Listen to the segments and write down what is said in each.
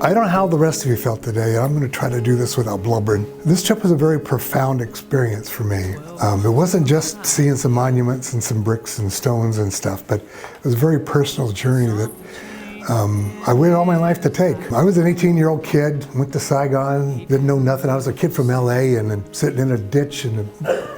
I don't know how the rest of you felt today. I'm going to try to do this without blubbering. This trip was a very profound experience for me. It wasn't just seeing some monuments and some bricks and stones and stuff, but it was a very personal journey that I waited all my life to take. I was an 18-year-old kid, went to Saigon, didn't know nothing. I was a kid from LA and then sitting in a ditch and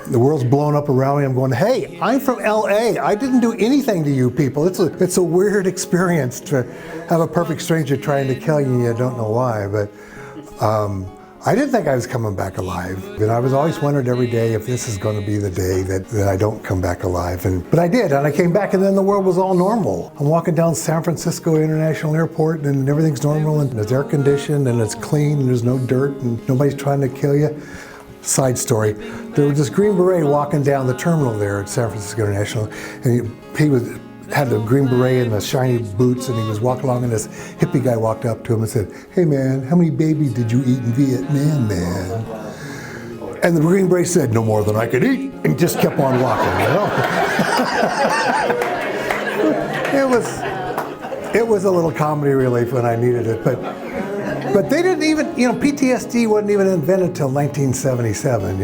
the world's blowing up around me. I'm going, hey, I'm from LA. I didn't do anything to you people. It's a weird experience to have a perfect stranger trying to kill you and you don't know why. But I didn't think I was coming back alive. And I was always wondering every day if this is going to be the day that I don't come back alive. But I did, and I came back and then the world was all normal. I'm walking down San Francisco International Airport and everything's normal and it's air conditioned and it's clean and there's no dirt and nobody's trying to kill you. Side story, there was this Green Beret walking down the terminal there at San Francisco International, and he had the Green Beret and the shiny boots, and he was walking along, and this hippie guy walked up to him and said, hey man, how many babies did you eat in Vietnam, man? And the Green Beret said, no more than I could eat, and just kept on walking, you know? It was a little comedy relief when I needed it, but they didn't even, PTSD wasn't even invented until 1977,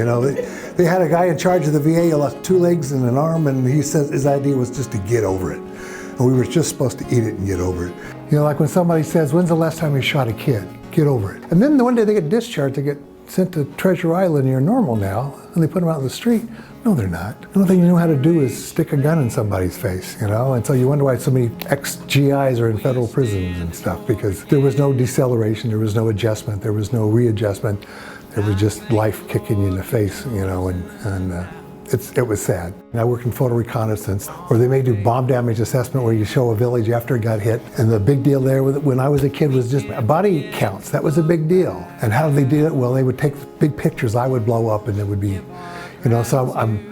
They had a guy in charge of the VA who lost 2 legs and an arm, and he says his idea was just to get over it. And we were just supposed to eat it and get over it. Like when somebody says, when's the last time you shot a kid? Get over it. And then one day they get discharged, they get sent to Treasure Island, you're normal now, and they put them out in the street. No, they're not. The only thing you know how to do is stick a gun in somebody's face, And so you wonder why so many ex-GIs are in federal prisons and stuff, because there was no deceleration, there was no adjustment, there was no readjustment. There was just life kicking you in the face, it was sad. I work in photo reconnaissance, where they may do bomb damage assessment, where you show a village after it got hit. And the big deal there, when I was a kid, was just body counts. That was a big deal. And how did they do it? Well, they would take big pictures. I would blow up, and it would be, so I'm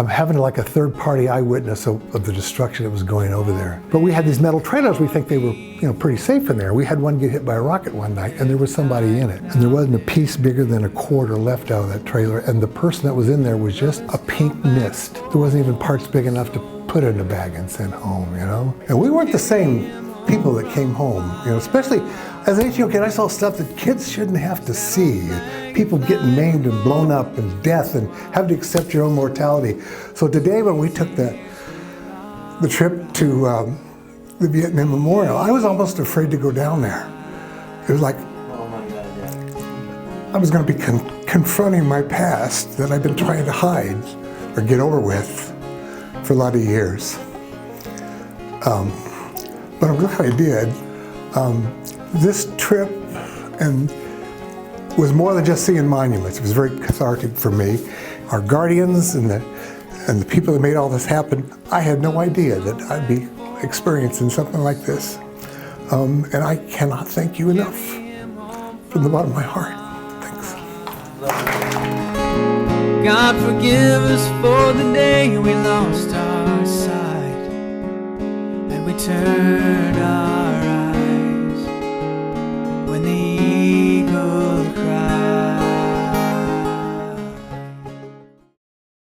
having like a third-party eyewitness of the destruction that was going over there. But we had these metal trailers. We think they were, pretty safe in there. We had one get hit by a rocket one night, and there was somebody in it. And there wasn't a piece bigger than a quarter left out of that trailer. And the person that was in there was just a pink mist. There wasn't even parts big enough to put in a bag and send home, And we weren't the same people that came home, especially as an 18-year-old kid, I saw stuff that kids shouldn't have to see. People getting maimed and blown up and death and having to accept your own mortality. So today when we took the trip to the Vietnam Memorial, I was almost afraid to go down there. It was like, I was going to be confronting my past that I've been trying to hide or get over with for a lot of years. But I'm glad I did. This trip was more than just seeing monuments. It was very cathartic for me. Our guardians and the people that made all this happen, I had no idea that I'd be experiencing something like this. And I cannot thank you enough from the bottom of my heart. Thanks. God forgive us for the day we lost our sight and we turned our